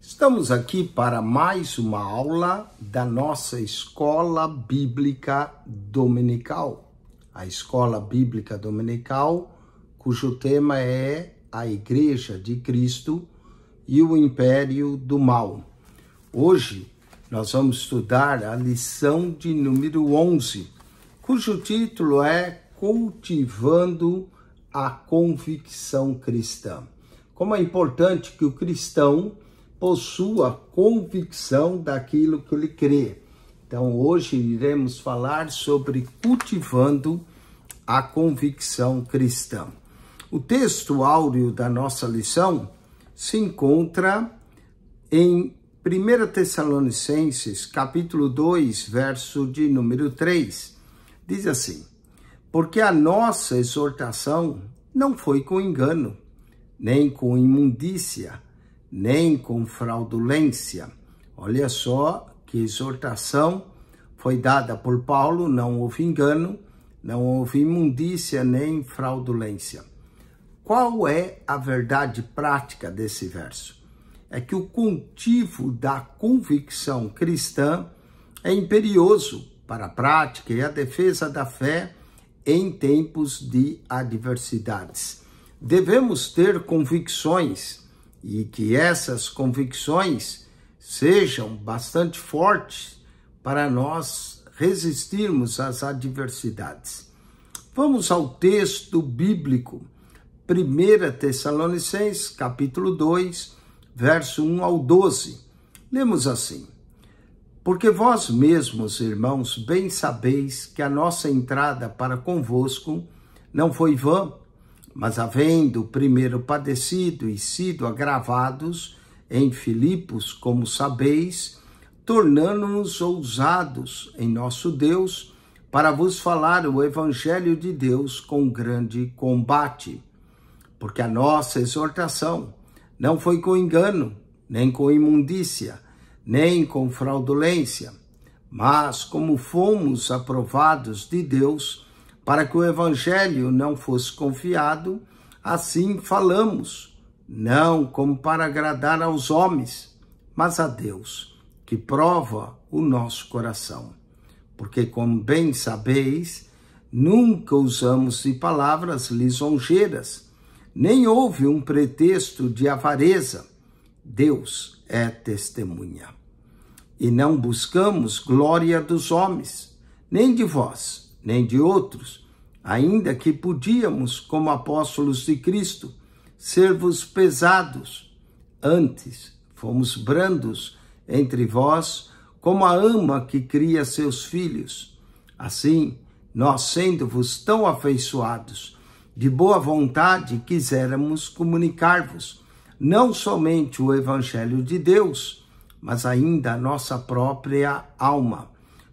Estamos aqui para mais uma aula da nossa Escola Bíblica Dominical. A Escola Bíblica Dominical, cujo tema é a Igreja de Cristo e o Império do Mal. Hoje nós vamos estudar a lição de número 11, cujo título é Cultivando a Convicção Cristã. Como é importante que o cristão possua convicção daquilo que ele crê. Então, hoje iremos falar sobre cultivando a convicção cristã. O texto áureo da nossa lição se encontra em 1 Tessalonicenses, capítulo 2, verso de número 3. Diz assim: porque a nossa exortação não foi com engano, nem com imundícia, nem com fraudulência. Olha só que exortação foi dada por Paulo, não houve engano, não houve imundícia, nem fraudulência. Qual é a verdade prática desse verso? É que o cultivo da convicção cristã é imperioso para a prática e a defesa da fé em tempos de adversidades. Devemos ter convicções e que essas convicções sejam bastante fortes para nós resistirmos às adversidades. Vamos ao texto bíblico, 1 Tessalonicenses, capítulo 2, verso 1 ao 12. Lemos assim: porque vós mesmos, irmãos, bem sabeis que a nossa entrada para convosco não foi vã, mas havendo primeiro padecido e sido agravados em Filipos, como sabeis, tornando-nos ousados em nosso Deus, para vos falar o Evangelho de Deus com grande combate. Porque a nossa exortação não foi com engano, nem com imundícia, nem com fraudulência, mas como fomos aprovados de Deus, para que o Evangelho não fosse confiado, assim falamos, não como para agradar aos homens, mas a Deus, que prova o nosso coração. Porque, como bem sabeis, nunca usamos de palavras lisonjeiras, nem houve um pretexto de avareza. Deus é testemunha. E não buscamos glória dos homens, nem de vós, nem de outros, ainda que podíamos, como apóstolos de Cristo, ser-vos pesados. Antes, fomos brandos entre vós, como a ama que cria seus filhos. Assim, nós, sendo-vos tão afeiçoados, de boa vontade quiséramos comunicar-vos, não somente o Evangelho de Deus, mas ainda a nossa própria alma,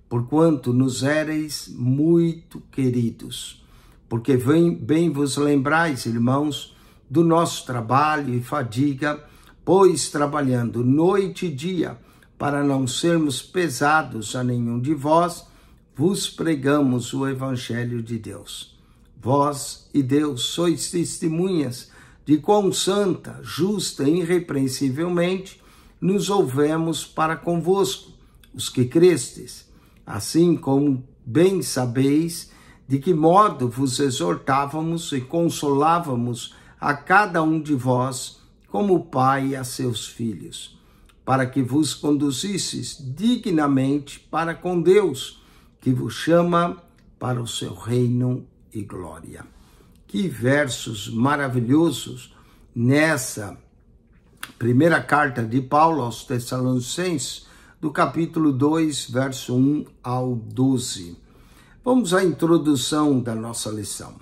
porquanto nos éreis muito queridos. Porque bem vos lembrais, irmãos, do nosso trabalho e fadiga, pois trabalhando noite e dia, para não sermos pesados a nenhum de vós, vos pregamos o Evangelho de Deus. Vós e Deus sois testemunhas de quão santa, justa e irrepreensivelmente nos houvemos para convosco, os que crestes. Assim como bem sabeis de que modo vos exortávamos e consolávamos a cada um de vós, como o pai a seus filhos, para que vos conduzisseis dignamente para com Deus, que vos chama para o seu reino e glória. Que versos maravilhosos nessa primeira carta de Paulo aos Tessalonicenses, do capítulo 2, verso 1 ao 12. Vamos à introdução da nossa lição.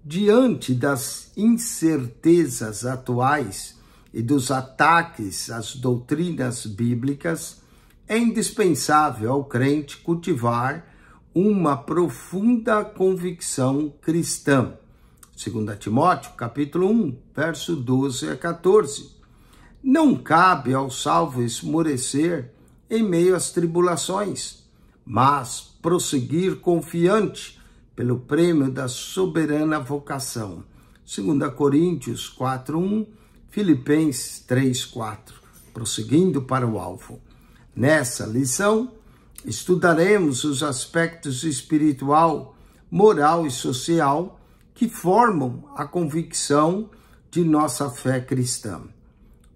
Diante das incertezas atuais e dos ataques às doutrinas bíblicas, é indispensável ao crente cultivar uma profunda convicção cristã. 2 Timóteo, capítulo 1, verso 12 a 14. Não cabe ao salvo esmorecer em meio às tribulações, mas prosseguir confiante pelo prêmio da soberana vocação. 2 Coríntios 4:1, Filipenses 3:4. prosseguindo para o alvo. Nessa lição, estudaremos os aspectos espiritual, moral e social que formam a convicção de nossa fé cristã.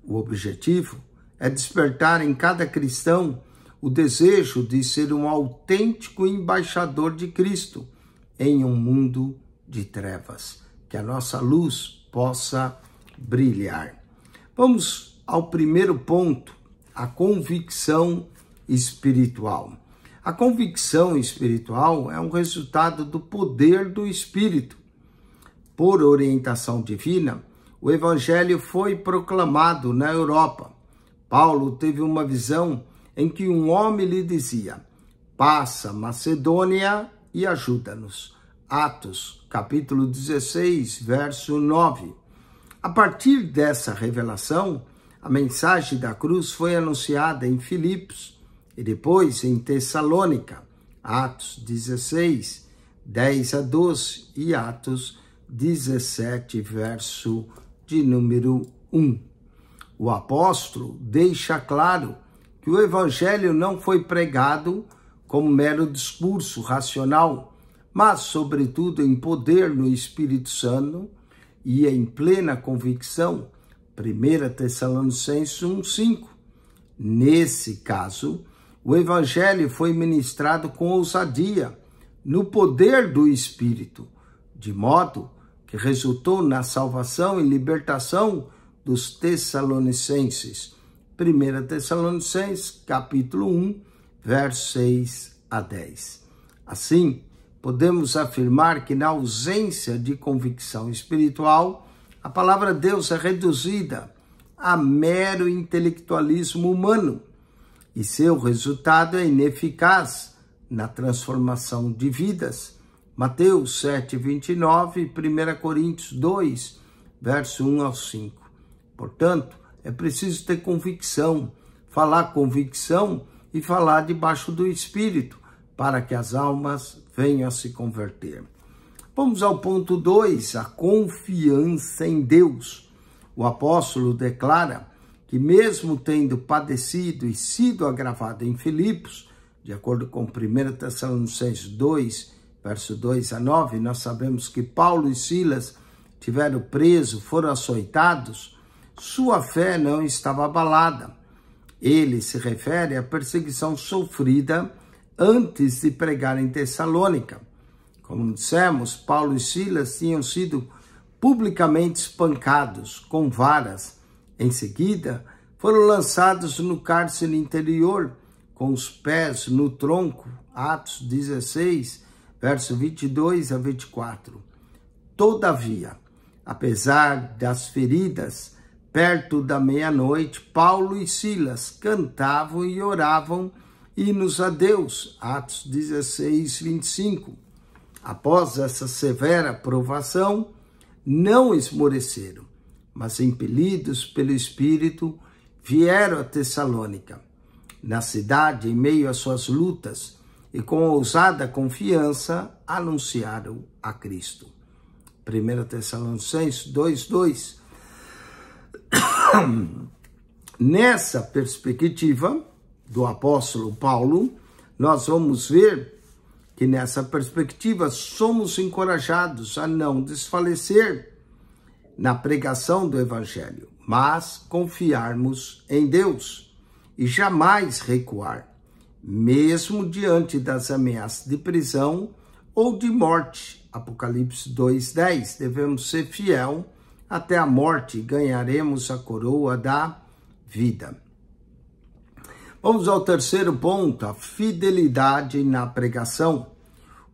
O objetivo é despertar em cada cristão o desejo de ser um autêntico embaixador de Cristo em um mundo de trevas, que a nossa luz possa brilhar. Vamos ao primeiro ponto, a convicção espiritual. A convicção espiritual é um resultado do poder do Espírito. Por orientação divina, o Evangelho foi proclamado na Europa. Paulo teve uma visão em que um homem lhe dizia: passa Macedônia e ajuda-nos. Atos, capítulo 16, verso 9. A partir dessa revelação, a mensagem da cruz foi anunciada em Filipos e depois em Tessalônica, Atos 16, 10 a 12 e Atos 17, verso de número 1. O apóstolo deixa claro que o evangelho não foi pregado como mero discurso racional, mas, sobretudo, em poder no Espírito Santo e em plena convicção. 1 Tessalonicenses 1:5. Nesse caso, o evangelho foi ministrado com ousadia, no poder do Espírito, de modo que resultou na salvação e libertação dos tessalonicenses. 1 Tessalonicenses, capítulo 1, versos 6 a 10. Assim, podemos afirmar que na ausência de convicção espiritual, a palavra de Deus é reduzida a mero intelectualismo humano e seu resultado é ineficaz na transformação de vidas. Mateus 7, 29 e 1 Coríntios 2, verso 1 ao 5. Portanto, é preciso ter convicção, falar convicção e falar debaixo do Espírito, para que as almas venham a se converter. Vamos ao ponto 2, a confiança em Deus. O apóstolo declara que mesmo tendo padecido e sido agravado em Filipos, de acordo com 1 Tessalonicenses 2, verso 2 a 9, nós sabemos que Paulo e Silas tiveram presos, foram açoitados, sua fé não estava abalada. Ele se refere à perseguição sofrida antes de pregar em Tessalônica. Como dissemos, Paulo e Silas tinham sido publicamente espancados com varas. Em seguida, foram lançados no cárcere interior, com os pés no tronco. Atos 16, verso 22 a 24. Todavia, apesar das feridas, perto da meia-noite, Paulo e Silas cantavam e oravam hinos a Deus. Atos 16, 25. Após essa severa provação, não esmoreceram, mas impelidos pelo Espírito, vieram a Tessalônica. Na cidade, em meio às suas lutas, e com ousada confiança, anunciaram a Cristo. 1 Tessalonicenses 2:2. Nessa perspectiva do apóstolo Paulo, nós vamos ver que nessa perspectiva somos encorajados a não desfalecer na pregação do evangelho, mas confiarmos em Deus e jamais recuar, mesmo diante das ameaças de prisão ou de morte. Apocalipse 2:10. Devemos ser fiel até a morte e ganharemos a coroa da vida. Vamos ao terceiro ponto, a fidelidade na pregação.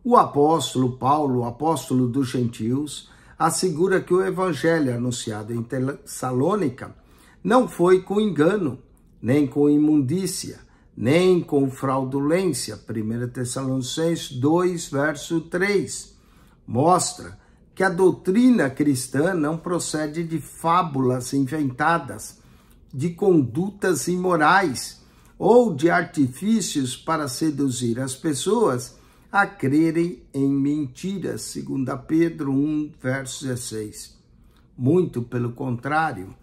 O apóstolo Paulo, o apóstolo dos gentios, assegura que o evangelho anunciado em Tessalônica não foi com engano, nem com imundícia, nem com fraudulência. 1 Tessalonicenses 2, verso 3. Mostra que a doutrina cristã não procede de fábulas inventadas, de condutas imorais ou de artifícios para seduzir as pessoas a crerem em mentiras, 2 Pedro 1, verso 16. Muito pelo contrário,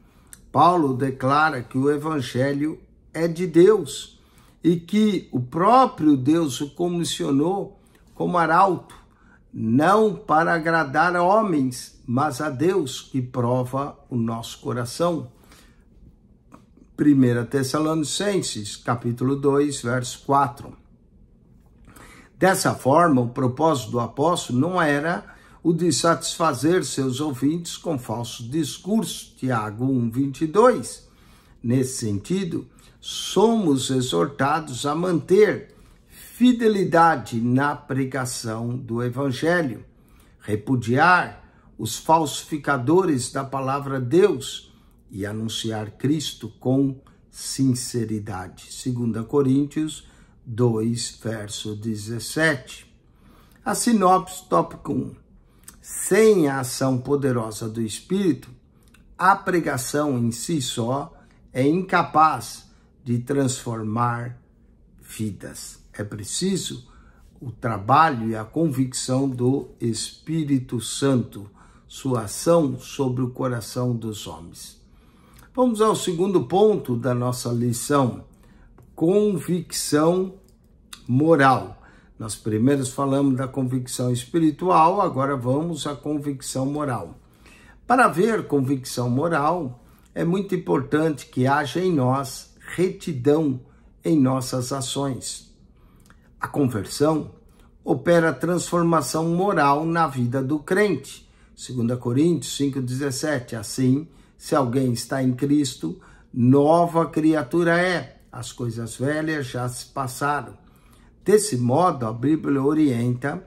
Paulo declara que o evangelho é de Deus e que o próprio Deus o comissionou como arauto, não para agradar a homens, mas a Deus que prova o nosso coração. 1 Tessalonicenses, capítulo 2, verso 4. Dessa forma, o propósito do apóstolo não era o de satisfazer seus ouvintes com falsos discursos, Tiago 1, 22. Nesse sentido, somos exortados a manter fidelidade na pregação do evangelho, repudiar os falsificadores da palavra de Deus e anunciar Cristo com sinceridade. 2 Coríntios 2, verso 17. A sinopse, tópico 1. Sem a ação poderosa do Espírito, a pregação em si só é incapaz de transformar vidas. É preciso o trabalho e a convicção do Espírito Santo, sua ação sobre o coração dos homens. Vamos ao segundo ponto da nossa lição, convicção moral. Nós primeiro falamos da convicção espiritual, agora vamos à convicção moral. Para haver convicção moral, é muito importante que haja em nós retidão em nossas ações. A conversão opera a transformação moral na vida do crente. 2 Coríntios 5,17. Assim, se alguém está em Cristo, nova criatura é. As coisas velhas já se passaram. Desse modo, a Bíblia orienta,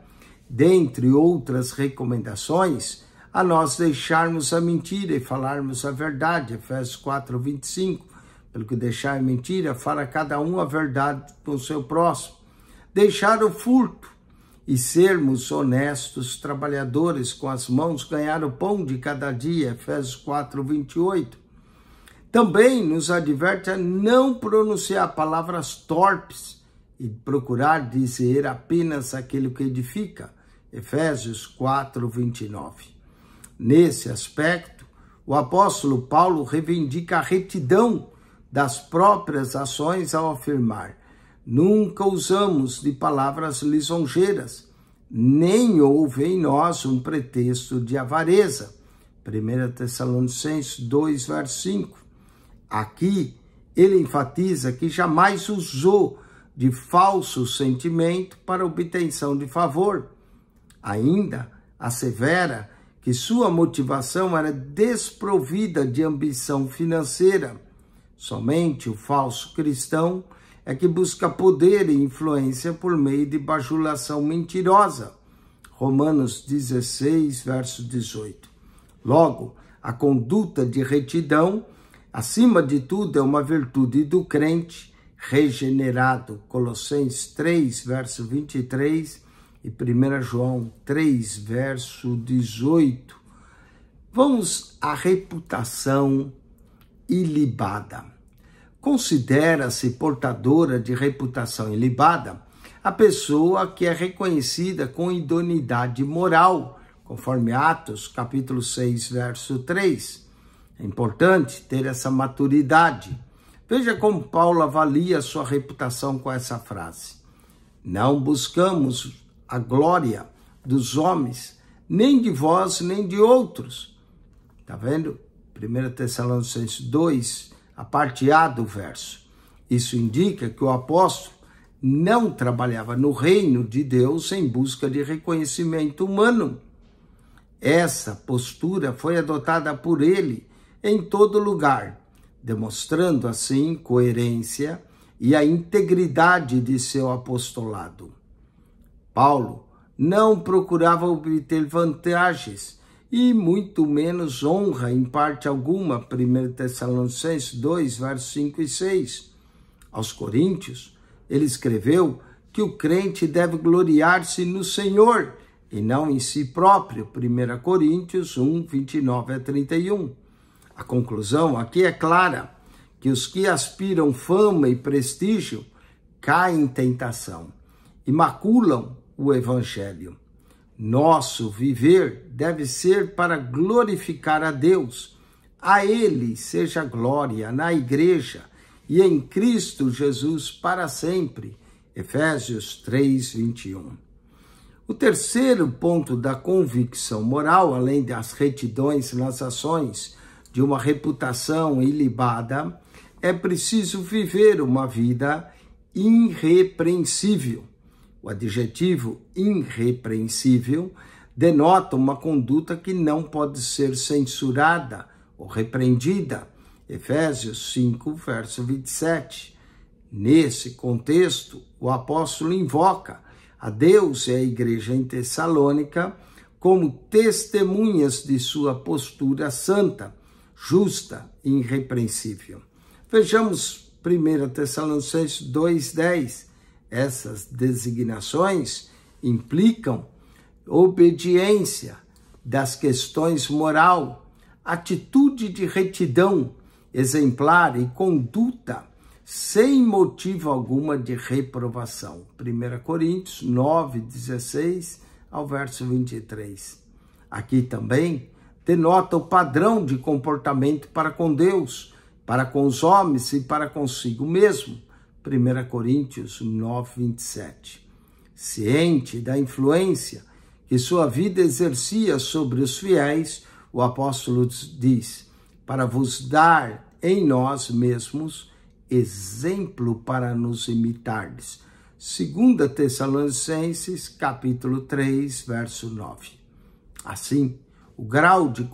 dentre outras recomendações, a nós deixarmos a mentira e falarmos a verdade. Efésios 4:25. Pelo que deixar a mentira, fala cada um a verdade com o seu próximo. Deixar o furto e sermos honestos trabalhadores, com as mãos ganhar o pão de cada dia. Efésios 4:28. Também nos adverte a não pronunciar palavras torpes e procurar dizer apenas aquilo que edifica. Efésios 4:29. Nesse aspecto, o apóstolo Paulo reivindica a retidão das próprias ações ao afirmar: nunca usamos de palavras lisonjeiras, nem houve em nós um pretexto de avareza. 1 Tessalonicenses 2, verso 5. Aqui, ele enfatiza que jamais usou de falso sentimento para obtenção de favor. Ainda assevera que sua motivação era desprovida de ambição financeira. Somente o falso cristão é que busca poder e influência por meio de bajulação mentirosa. Romanos 16, verso 18. Logo, a conduta de retidão, acima de tudo, é uma virtude do crente regenerado. Colossenses 3, verso 23 e 1 João 3, verso 18. Vamos à reputação ilibada. Considera-se portadora de reputação ilibada a pessoa que é reconhecida com idoneidade moral, conforme Atos, capítulo 6, verso 3. É importante ter essa maturidade. Veja como Paulo avalia sua reputação com essa frase: não buscamos a glória dos homens, nem de vós, nem de outros. Está vendo? 1 Tessalonicenses 2, a parte A do verso. Isso indica que o apóstolo não trabalhava no reino de Deus em busca de reconhecimento humano. Essa postura foi adotada por ele em todo lugar, demonstrando assim coerência e a integridade de seu apostolado. Paulo não procurava obter vantagens e muito menos honra em parte alguma. 1 Tessalonicenses 2, versos 5 e 6. Aos Coríntios, ele escreveu que o crente deve gloriar-se no Senhor e não em si próprio. 1 Coríntios 1, 29 a 31. A conclusão aqui é clara, que os que aspiram fama e prestígio caem em tentação e maculam o evangelho. Nosso viver deve ser para glorificar a Deus, A ele seja glória na igreja e em Cristo Jesus para sempre. Efésios 3, 21. O terceiro ponto da convicção moral, além das retidões nas ações de uma reputação ilibada, é preciso viver uma vida irrepreensível. O adjetivo irrepreensível denota uma conduta que não pode ser censurada ou repreendida. Efésios 5, verso 27. Nesse contexto, o apóstolo invoca a Deus e a igreja em Tessalônica como testemunhas de sua postura santa, justa e irrepreensível. Vejamos 1 Tessalonicenses 2,10. Essas designações implicam obediência das questões moral, atitude de retidão exemplar e conduta sem motivo alguma de reprovação. 1 Coríntios 9, 16 ao verso 23. Aqui também denota o padrão de comportamento para com Deus, para com os homens e para consigo mesmo. 1 Coríntios 9, 27. Ciente da influência que sua vida exercia sobre os fiéis, o apóstolo diz: para vos dar em nós mesmos exemplo para nos imitardes. 2 Tessalonicenses, capítulo 3, verso 9. Assim, o grau de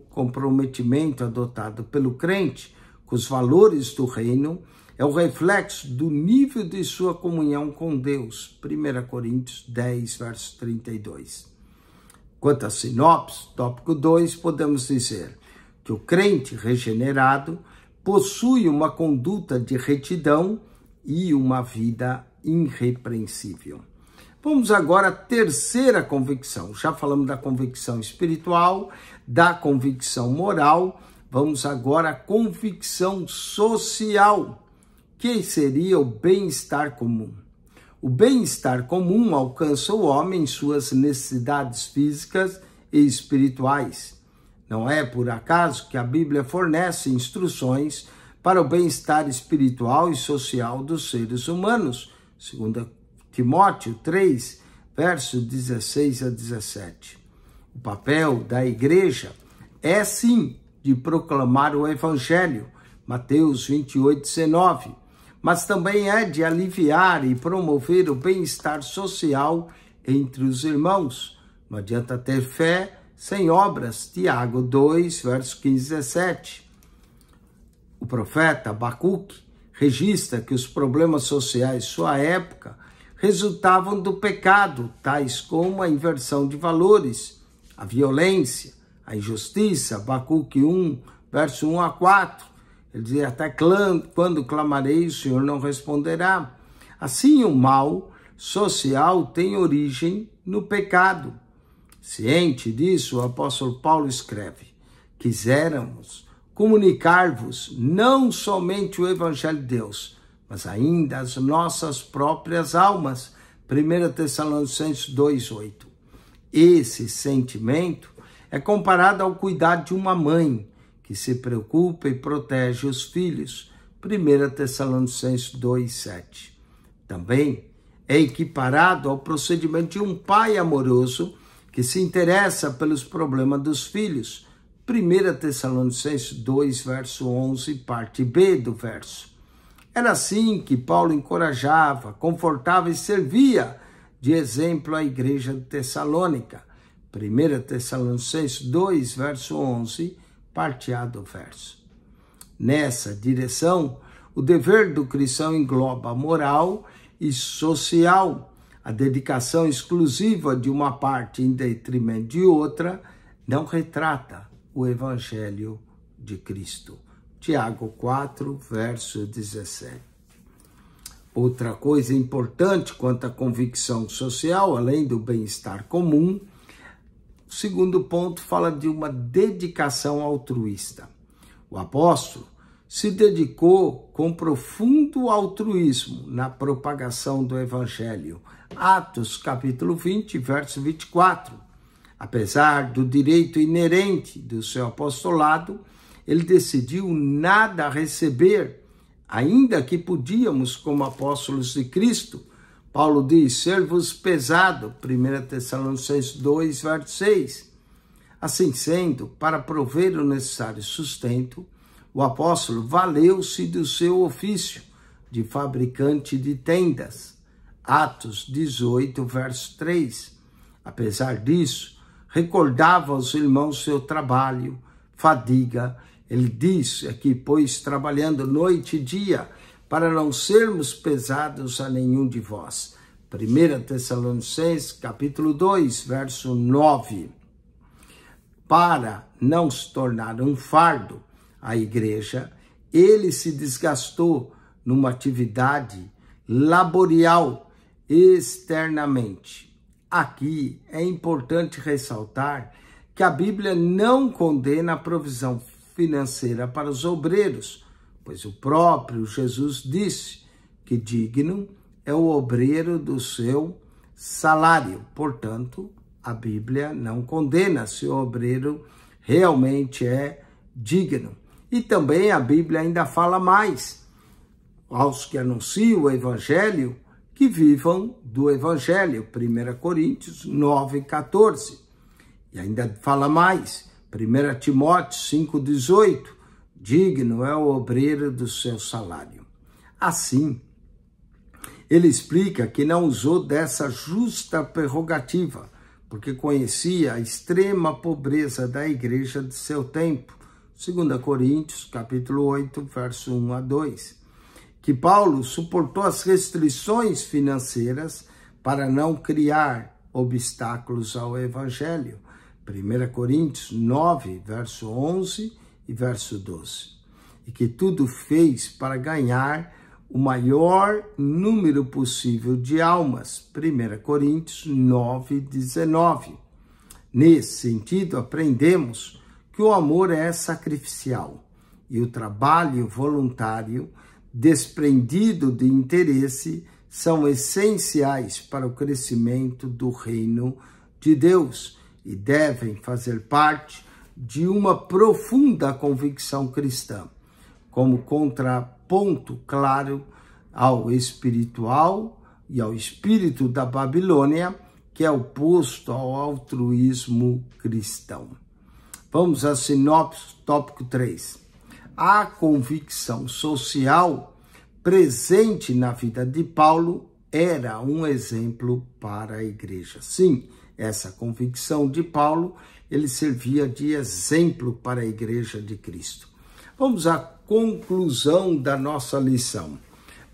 comprometimento adotado pelo crente com os valores do reino é o reflexo do nível de sua comunhão com Deus. 1 Coríntios 10, verso 32. Quanto à sinopse, tópico 2, podemos dizer que o crente regenerado possui uma conduta de retidão e uma vida irrepreensível. Vamos agora à terceira convicção. Já falamos da convicção espiritual, da convicção moral. Vamos agora à convicção social, que seria o bem-estar comum. O bem-estar comum alcança o homem em suas necessidades físicas e espirituais. Não é por acaso que a Bíblia fornece instruções para o bem-estar espiritual e social dos seres humanos. 2 Timóteo 3, versos 16 a 17. O papel da igreja é, sim, de proclamar o Evangelho, Mateus 28, 19, mas também é de aliviar e promover o bem-estar social entre os irmãos. Não adianta ter fé sem obras, Tiago 2, verso 15 e 17. O profeta Abacuque registra que os problemas sociais de sua época resultavam do pecado, tais como a inversão de valores, a violência, a injustiça. Abacuque 1, verso 1 a 4. Ele dizia: até quando clamarei, o Senhor não responderá. Assim, o mal social tem origem no pecado. Ciente disso, o apóstolo Paulo escreve: quiséramos comunicar-vos não somente o Evangelho de Deus, mas ainda as nossas próprias almas. 1 Tessalonicenses 2,8. Esse sentimento é comparado ao cuidado de uma mãe que se preocupa e protege os filhos. 1 Tessalonicenses 2,7. Também é equiparado ao procedimento de um pai amoroso que se interessa pelos problemas dos filhos. 1 Tessalonicenses 2, verso 11, parte B do verso. Era assim que Paulo encorajava, confortava e servia de exemplo à igreja de Tessalônica. 1 Tessalonicenses 2, verso 11, parte A do verso. Nessa direção, o dever do cristão engloba moral e social. A dedicação exclusiva de uma parte em detrimento de outra não retrata o Evangelho de Cristo. Tiago 4, verso 17. Outra coisa importante quanto à convicção social, além do bem-estar comum, o segundo ponto fala de uma dedicação altruísta. O apóstolo se dedicou com profundo altruísmo na propagação do Evangelho. Atos, capítulo 20, verso 24. Apesar do direito inerente do seu apostolado, ele decidiu nada receber, ainda que podíamos, como apóstolos de Cristo. Paulo diz, ser-vos pesado, 1 Tessalonicenses 2, verso 6. Assim sendo, para prover o necessário sustento, o apóstolo valeu-se do seu ofício de fabricante de tendas. Atos 18, verso 3. Apesar disso, recordava aos irmãos seu trabalho, fadiga. Ele diz aqui, pois trabalhando noite e dia, para não sermos pesados a nenhum de vós. 1 Tessalonicenses, capítulo 2, verso 9. Para não se tornar um fardo à igreja, ele se desgastou numa atividade laborial externamente. Aqui é importante ressaltar que a Bíblia não condena a provisão financeira para os obreiros, pois o próprio Jesus disse que digno é o obreiro do seu salário. Portanto, a Bíblia não condena se o obreiro realmente é digno. E também a Bíblia ainda fala mais aos que anunciam o Evangelho, que vivam do Evangelho, 1 Coríntios 9, 14. E ainda fala mais, 1 Timóteo 5, 18, digno é o obreiro do seu salário. Assim, ele explica que não usou dessa justa prerrogativa, porque conhecia a extrema pobreza da igreja de seu tempo, 2 Coríntios, capítulo 8, verso 1 a 2. Que Paulo suportou as restrições financeiras para não criar obstáculos ao Evangelho. 1 Coríntios 9, verso 11 e verso 12. E que tudo fez para ganhar o maior número possível de almas. 1 Coríntios 9, 19. Nesse sentido, aprendemos que o amor é sacrificial e o trabalho voluntário desprendido de interesse, são essenciais para o crescimento do reino de Deus e devem fazer parte de uma profunda convicção cristã, como contraponto claro ao espiritual e ao espírito da Babilônia, que é oposto ao altruísmo cristão. Vamos a sinopse, tópico 3. A convicção social presente na vida de Paulo era um exemplo para a igreja. Sim, essa convicção de Paulo, ele servia de exemplo para a igreja de Cristo. Vamos à conclusão da nossa lição.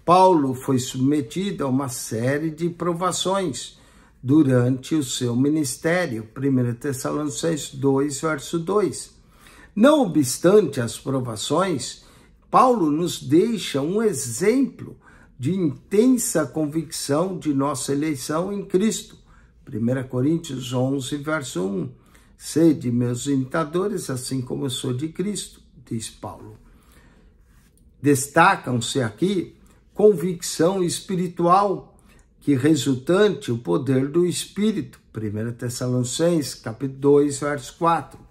Paulo foi submetido a uma série de provações durante o seu ministério. 1 Tessalonicenses 2, verso 2. Não obstante as provações, Paulo nos deixa um exemplo de intensa convicção de nossa eleição em Cristo. 1 Coríntios 11, verso 1. Sede meus imitadores, assim como eu sou de Cristo, diz Paulo. Destacam-se aqui convicção espiritual, que resultante o poder do Espírito. 1 Tessalonicenses, capítulo 2, verso 4.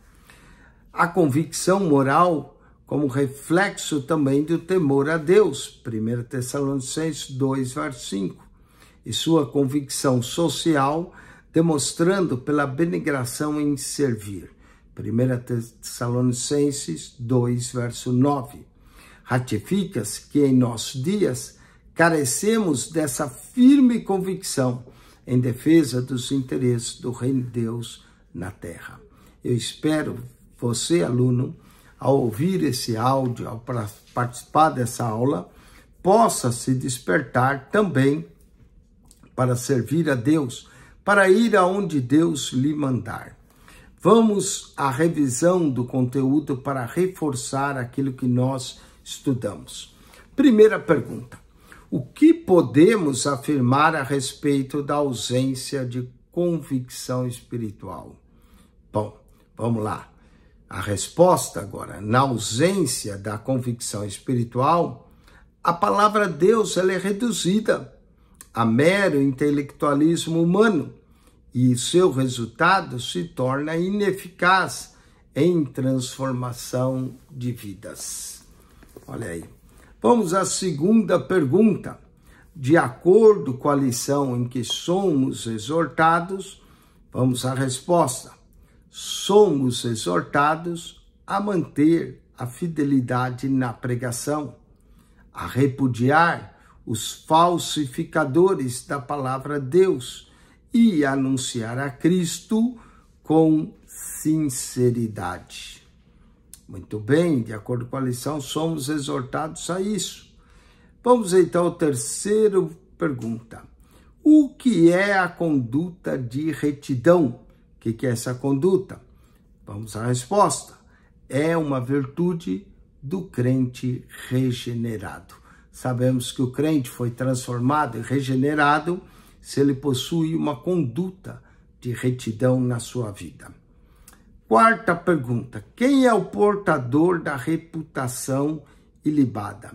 A convicção moral como reflexo também do temor a Deus, 1 Tessalonicenses 2, verso 5, e sua convicção social, demonstrando pela abnegação em servir, 1 Tessalonicenses 2, verso 9. Ratifica-se que em nossos dias carecemos dessa firme convicção em defesa dos interesses do reino de Deus na terra. Eu espero você, aluno, ao ouvir esse áudio, ao participar dessa aula, possa se despertar também para servir a Deus, para ir aonde Deus lhe mandar. Vamos à revisão do conteúdo para reforçar aquilo que nós estudamos. Primeira pergunta: o que podemos afirmar a respeito da ausência de convicção espiritual? Bom, vamos lá. A resposta agora, na ausência da convicção espiritual, a palavra Deus ela é reduzida a mero intelectualismo humano e seu resultado se torna ineficaz em transformação de vidas. Olha aí. Vamos à segunda pergunta. De acordo com a lição em que somos exortados, vamos à resposta. Somos exortados a manter a fidelidade na pregação, a repudiar os falsificadores da palavra de Deus e anunciar a Cristo com sinceridade. Muito bem, de acordo com a lição, somos exortados a isso. Vamos então à terceira pergunta. O que é a conduta de retidão? O que é essa conduta? Vamos à resposta. É uma virtude do crente regenerado. Sabemos que o crente foi transformado e regenerado se ele possui uma conduta de retidão na sua vida. Quarta pergunta. Quem é o portador da reputação ilibada?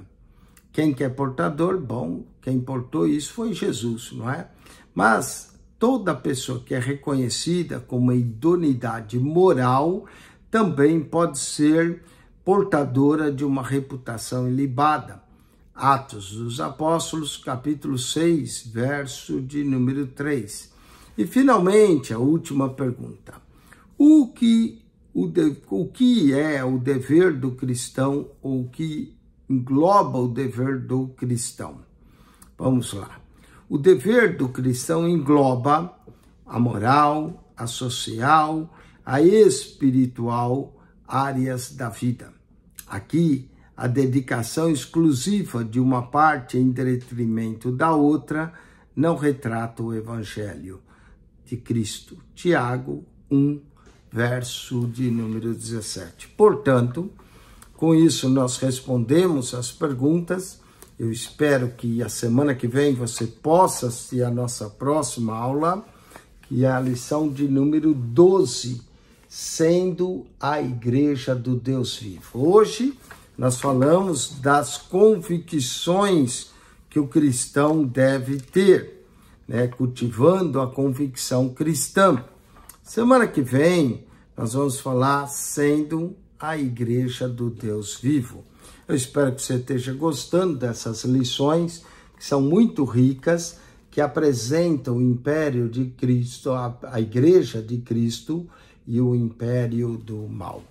Quem que é portador? Bom, quem portou isso foi Jesus, não é? Mas toda pessoa que é reconhecida com uma idoneidade moral também pode ser portadora de uma reputação ilibada. Atos dos Apóstolos, capítulo 6, verso de número 3. E, finalmente, a última pergunta. O que é o dever do cristão, ou o que engloba o dever do cristão? Vamos lá. O dever do cristão engloba a moral, a social, a espiritual, áreas da vida. Aqui, a dedicação exclusiva de uma parte em detrimento da outra não retrata o Evangelho de Cristo. Tiago 1, verso de número 17. Portanto, com isso nós respondemos as perguntas. Eu espero que a semana que vem você possa assistir a nossa próxima aula, que é a lição de número 12, sendo a Igreja do Deus Vivo. Hoje nós falamos das convicções que o cristão deve ter, né? Cultivando a convicção cristã. Semana que vem nós vamos falar sendo a Igreja do Deus Vivo. Eu espero que você esteja gostando dessas lições, que são muito ricas, que apresentam o império de Cristo, a Igreja de Cristo e o império do mal.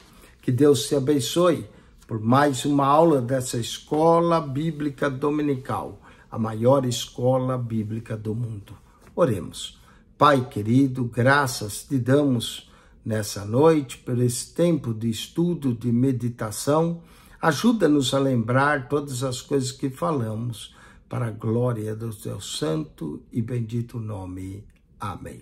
Que Deus te abençoe por mais uma aula dessa Escola Bíblica Dominical, a maior escola bíblica do mundo. Oremos. Pai querido, graças te damos nessa noite por esse tempo de estudo, de meditação. Ajuda-nos a lembrar todas as coisas que falamos, para a glória do teu santo e bendito nome. Amém.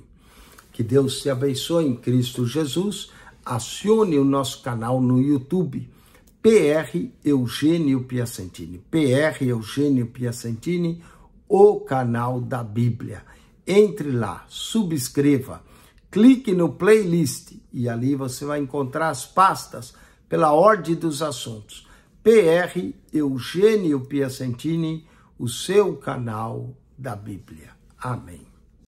Que Deus te abençoe em Cristo Jesus. Acione o nosso canal no YouTube, PR Eugênio Piacentini. PR Eugênio Piacentini, o canal da Bíblia. Entre lá, subscreva, clique no playlist e ali você vai encontrar as pastas pela ordem dos assuntos. PR Eugênio Piacentini, o seu canal da Bíblia. Amém.